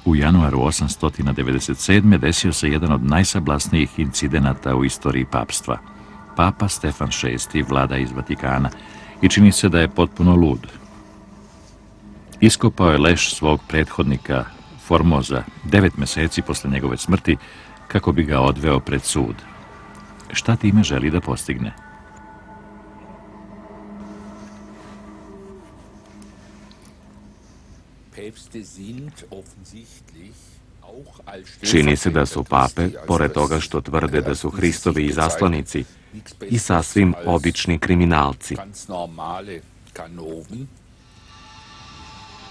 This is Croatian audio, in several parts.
U januaru 897. desio se jedan od najsablasnijih incidenata u istoriji papstva. Papa Stefan VI vlada iz Vatikana i čini se da je potpuno lud. Iskopao je leš svog prethodnika Formoza 9 meseci posle njegove smrti kako bi ga odveo pred sud. Šta time želi da postigne? Čini se da su pape, pored toga što tvrde da su Hristovi izaslanici, i sasvim obični kriminalci.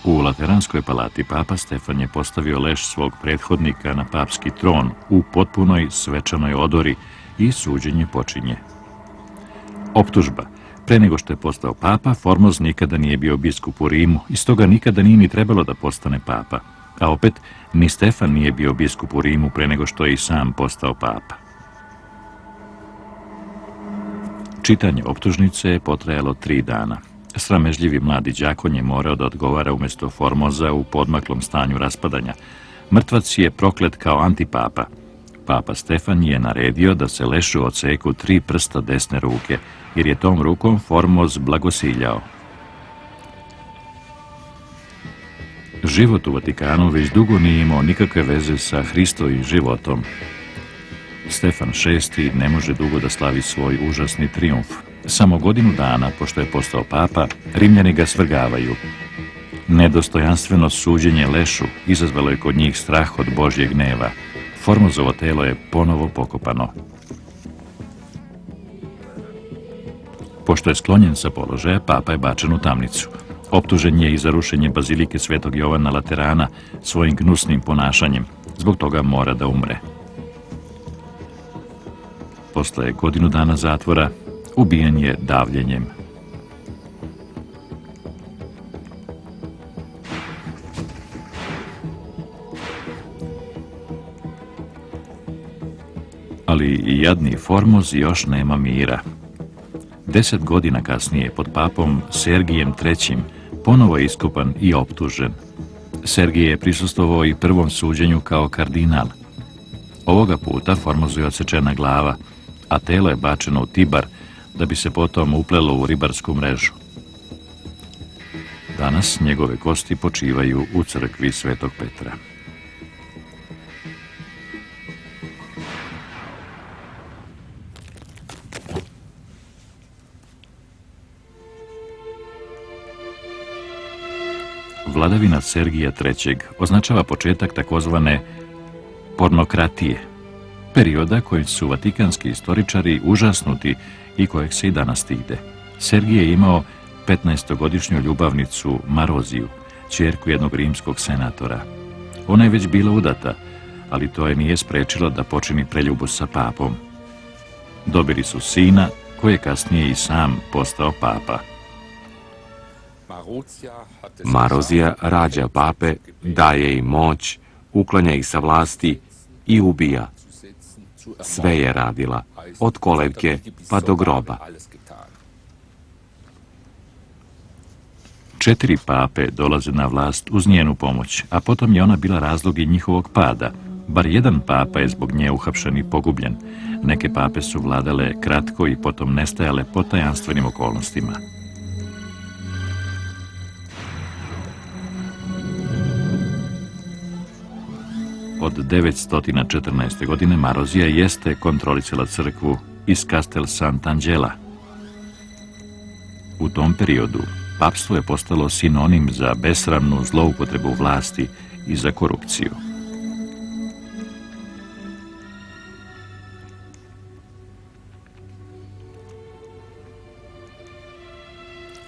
U Lateranskoj palati papa Stefan je postavio leš svog prethodnika na papski tron u potpunoj svečanoj odori i suđenje počinje. Optužba. Pre nego što je postao papa, Formoz nikada nije bio biskup u Rimu i stoga nikada nije ni trebalo da postane papa. A opet, ni Stefan nije bio biskup u Rimu pre nego što je i sam postao papa. Čitanje optužnice je potrajalo 3 dana. Sramežljivi mladi đakon je morao da odgovara umjesto Formoza u podmaklom stanju raspadanja. Mrtvac je proklet kao antipapa. Papa Stefan je naredio da se lešu odseku 3 prsta desne ruke, jer je tom rukom Formoz blagosiljao. Život u Vatikanu već dugo nije imao nikakve veze sa Hristovim životom. Stefan VI ne može dugo da slavi svoj užasni trijumf. Samo godinu dana, pošto je postao papa, Rimljani ga svrgavaju. Nedostojanstveno suđenje lešu izazvalo je kod njih strah od Božjeg gneva. Formozovo telo je ponovo pokopano. Pošto je sklonjen sa položaja, papa je bačen u tamnicu. Optužen je i za rušenje bazilike Svetog Jovana Laterana svojim gnusnim ponašanjem. Zbog toga mora da umre. Posle godinu dana zatvora, ubijen je davljenjem. Ali i jadni Formoz još nema mira. 10 godina kasnije, pod papom Sergijem III, ponovo je iskopan i optužen. Sergij je prisustvovao i prvom suđenju kao kardinal. Ovoga puta Formozu je odsečena glava, a telo je bačeno u Tibar, da bi se potom uplelo u ribarsku mrežu. Danas njegove kosti počivaju u crkvi Svetog Petra. Vladavina Sergija III označava početak takozvane pornokratije, perioda kojim su vatikanski istoričari užasnuti i kojeg se i danas stide. Sergij je imao 15-godišnju ljubavnicu Maroziju, ćerku jednog rimskog senatora. Ona je već bila udata, ali to je nije sprečilo da počini preljubu sa papom. Dobili su sina, koji je kasnije i sam postao papa. Marozija rađa pape, daje im moć, uklanja ih sa vlasti i ubija. Sve je radila, od kolevke pa do groba. 4 pape dolaze na vlast uz njenu pomoć, a potom je ona bila razlog i njihovog pada. Bar jedan papa je zbog nje uhapšen i pogubljen. Neke pape su vladale kratko i potom nestajale po tajanstvenim okolnostima. Od 914. godine Marozija jeste kontrolisala crkvu iz Castel Sant'Angela. U tom periodu papstvo je postalo sinonim za besramnu zloupotrebu vlasti i za korupciju.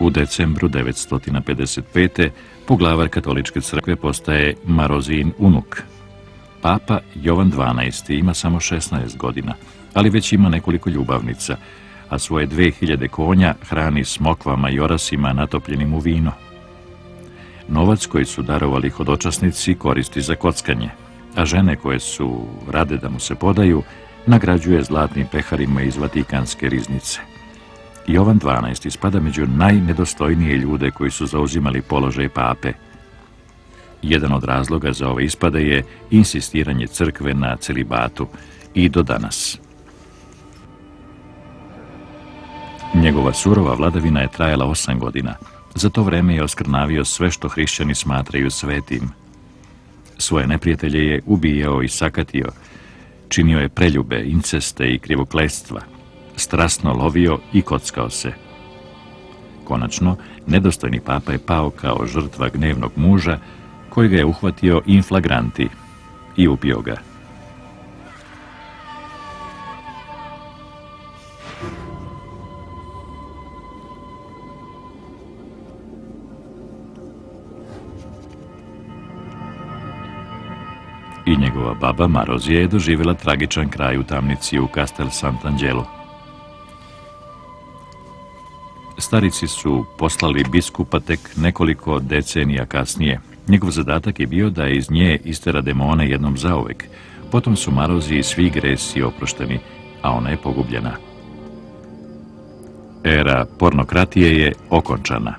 U decembru 955. poglavar katoličke crkve postaje Marozijin unuk. Papa Jovan XII ima samo 16 godina, ali već ima nekoliko ljubavnica, a svoje 2000 konja hrani smokvama i orasima natopljenim u vino. Novac koji su darovali hodočasnici koristi za kockanje, a žene koje su rade da mu se podaju nagrađuje zlatnim peharima iz Vatikanske riznice. Jovan XII spada među najnedostojnije ljude koji su zauzimali položaj pape. Jedan od razloga za ove ispade je insistiranje crkve na celibatu i do danas. Njegova surova vladavina je trajala 8 godina. Za to vreme je oskrnavio sve što hrišćani smatraju svetim. Svoje neprijatelje je ubijao i sakatio, činio je preljube, inceste i krivokletstva, strasno lovio i kockao se. Konačno, nedostojni papa je pao kao žrtva gnevnog muža koji ga je uhvatio in flagranti i ubio ga. I njegova baba Marozija je doživjela tragičan kraj u tamnici u Castel Sant'Angelo. Starici su poslali biskupa tek nekoliko decenija kasnije. Njegov zadatak je bio da iz nje istera demone jednom zauvek. Potom su Maroziji svi gresi oprošteni, a ona je pogubljena. Era pornokratije je okončana.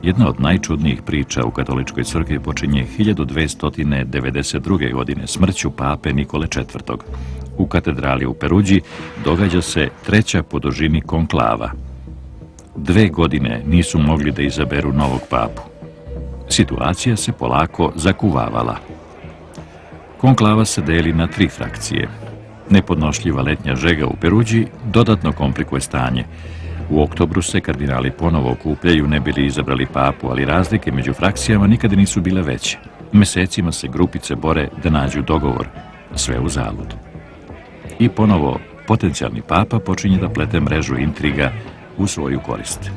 Jedna od najčudnijih priča u katoličkoj crkvi počinje 1292. godine smrću pape Nikole IV. U katedrali u Peruđi događa se 3. po dužini konklava. 2 godine nisu mogli da izaberu novog papu. Situacija se polako zakuvavala. Konklava se deli na 3 frakcije. Nepodnošljiva letnja žega u Peruđi dodatno komplikuje stanje. U oktobru se kardinali ponovo okupljaju, ne bili izabrali papu, ali razlike među frakcijama nikada nisu bile veće. Mesecima se grupice bore da nađu dogovor, sve uzalud. I ponovo potencijalni papa počinje da plete mrežu intriga u svoju korist.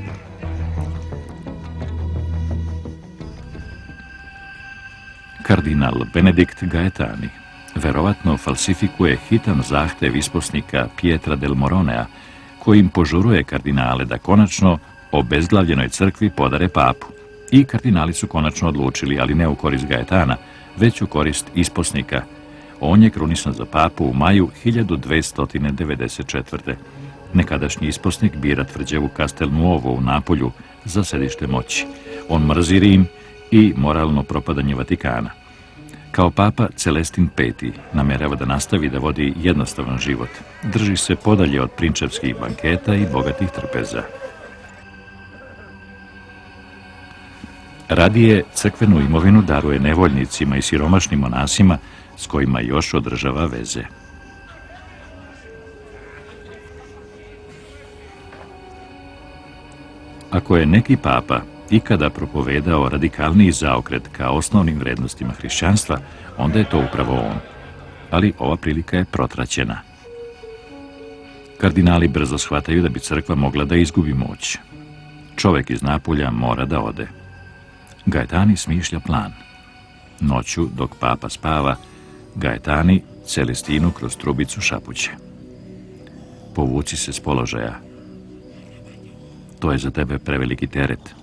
Kardinal Benedikt Gaetani verovatno falsifikuje hitan zahtev isposnika Pietra del Moronea, kojim požuruje kardinale da konačno obezglavljenoj crkvi podare papu. I kardinali su konačno odlučili, ali ne u korist Gaetana, već u korist isposnika. On je krunisan za papu u maju 1294. Nekadašnji isposnik bira tvrđavu Castel Nuovo u Napolju za sedište moći. On mrzi Rim i moralno propadanje Vatikana. Kao papa, Celestin V namerava da nastavi da vodi jednostavan život. Drži se podalje od prinčevskih banketa i bogatih trpeza. Radije crkvenu imovinu daruje nevoljnicima i siromašnim monasima s kojima još održava veze. Ako je neki papa ikada propovedao radikalniji zaokret ka osnovnim vrednostima hrišćanstva, onda je to upravo on. Ali ova prilika je protraćena. Kardinali brzo shvataju da bi crkva mogla da izgubi moć. Čovek iz Napulja mora da ode. Gaetani smišlja plan. Noću, dok papa spava, Gaetani Celestinu kroz trubicu šapuće: povuci se s položaja. To je za tebe preveliki teret.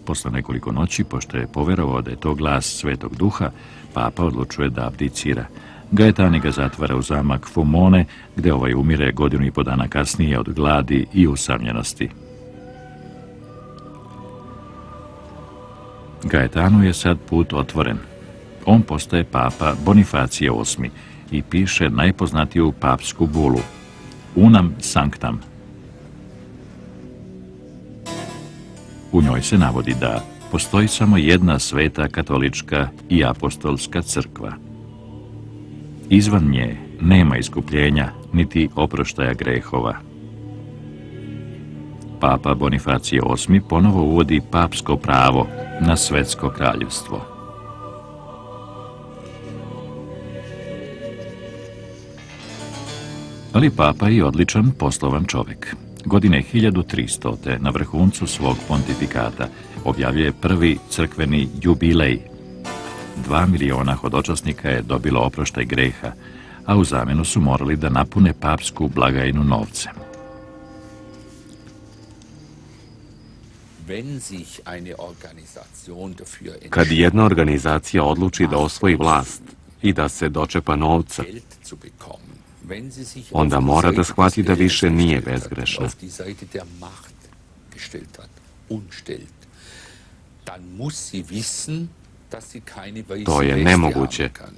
Posle nekoliko noći, pošto je poverovao da je to glas Svetog Duha, papa odlučuje da abdicira. Gaetani ga zatvara u zamak Fumone, gde ovaj umire 1,5 godina kasnije od gladi i usamljenosti. Gaetanu je sad put otvoren. On postaje papa Bonifacije VIII i piše najpoznatiju papsku bulu Unam Sanctam. U njoj se navodi da postoji samo jedna sveta katolička i apostolska crkva. Izvan nje nema iskupljenja niti oproštaja grehova. Papa Bonifacije VIII ponovo uvodi papsko pravo na svetsko kraljevstvo. Ali papa je odličan poslovan čovek. Godine 1300. na vrhuncu svog pontifikata objavljuje prvi crkveni jubilej. 2 miliona hodočasnika je dobilo oproštaj greha, a u zamenu su morali da napune papsku blagajnu novcem. Kad jedna organizacija odluči da osvoji vlast i da se dočepa novca, onda mora da shvati da više nije bezgrešna. gestellt hat und stellt, dann muss sie wissen, dass sie keine weiße To je Weste nemoguće. haben kann.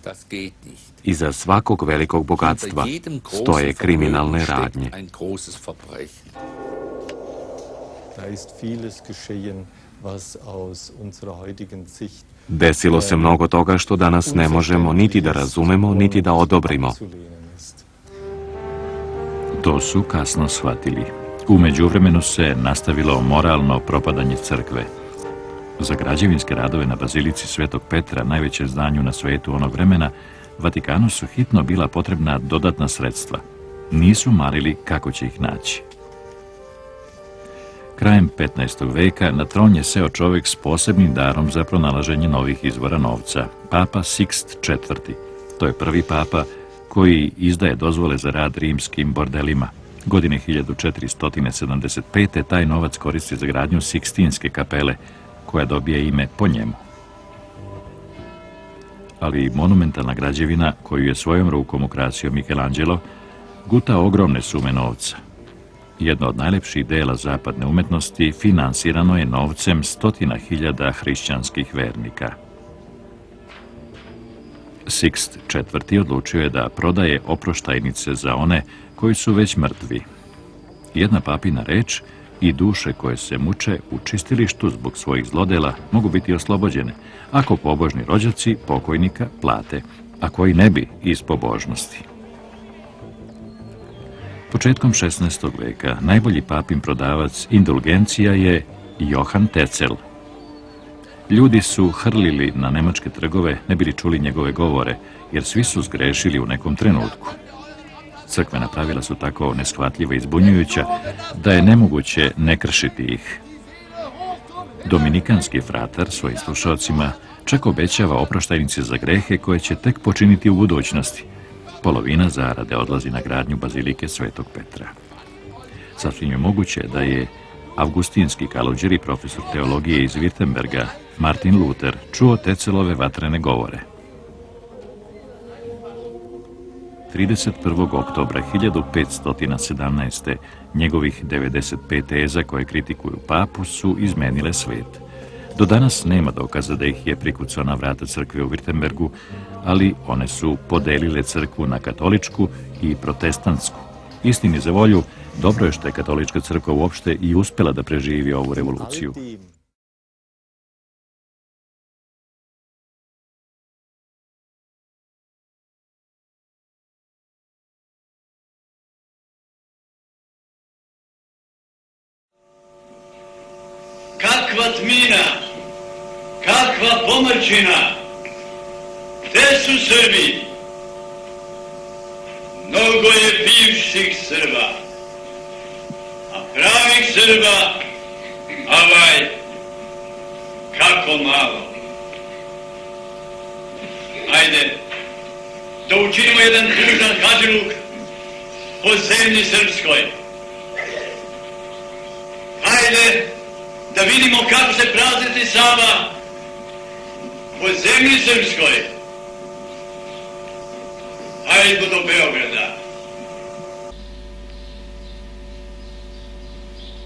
Das geht nicht. Iza svakog velikog bogatstva Hinter jedem großen stoje kriminalne Vermögen steckt radnje. ein großes Verbrechen. Da ist vieles geschehen, was aus unserer heutigen Sicht Desilo se mnogo toga što danas ne možemo niti da razumemo, niti da odobrimo. abzulehnen ist. To su kasno shvatili. U međuvremenu se nastavilo moralno propadanje crkve. Za građevinske radove na Bazilici Svetog Petra, najvećem zdanju na svetu onog vremena, Vatikanu su hitno bila potrebna dodatna sredstva. Nisu marili kako će ih naći. Krajem 15. veka na tron je seo čovjek s posebnim darom za pronalaženje novih izvora novca, papa Sixt IV. To je prvi papa koji izdaje dozvole za rad rimskim bordelima. Godine 1475. taj novac koristi za gradnju Sikstinske kapele, koja dobije ime po njemu. Ali monumentalna građevina, koju je svojom rukom ukrasio Michelangelo, guta ogromne sume novca. Jedno od najlepših dela zapadne umetnosti finansirano je novcem 100.000 hrišćanskih vernika. Sixt IV. Odlučio je da prodaje oproštajnice za one koji su već mrtvi. Jedna papina reč i duše koje se muče u čistilištu zbog svojih zlodela mogu biti oslobođene ako pobožni rođaci pokojnika plate, a koji ne bi iz pobožnosti. Početkom 16. veka najbolji papin prodavac indulgencija je Johann Tetzel. Ljudi su hrlili na nemačke trgove ne bili čuli njegove govore, jer svi su zgrešili u nekom trenutku. Crkvena pravila su tako neshvatljiva i zbunjujuća da je nemoguće ne kršiti ih. Dominikanski fratar svojim slušalcima čak obećava oproštajnice za grehe koje će tek počiniti u budućnosti. Polovina zarade odlazi na gradnju Bazilike Svetog Petra. Sasvim je moguće da je avgustinski kaludžeri profesor teologije iz Wittenberga, Martin Luther, čuo Tetzelove vatrene govore. 31. oktobra 1517. njegovih 95 teza koje kritikuju papu su izmenile svet. Do danas nema dokaza da ih je prikucao na vrata crkve u Wittenbergu, ali one su podelile crkvu na katoličku i protestantsku. Istini za volju, dobro je što je katolička crkva uopšte i uspela da preživi ovu revoluciju. Kakva tmina, kakva pomrčina, gde su Srbi? Mnogo je bivših Srba, a pravih Srba, kako malo. Ajde, da učinimo jedan tužan hadžiluk po zemlji srpskoj. Ajde, da vidimo kako se prazni Sava po zemlji srpskoj. Hajde do Beograda.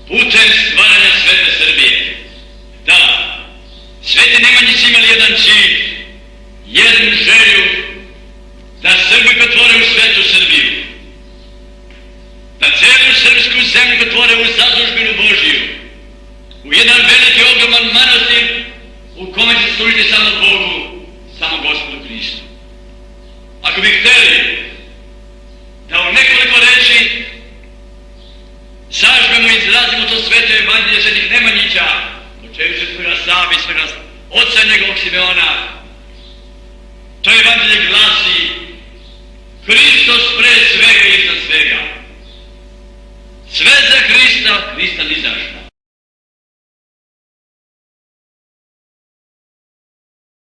Putem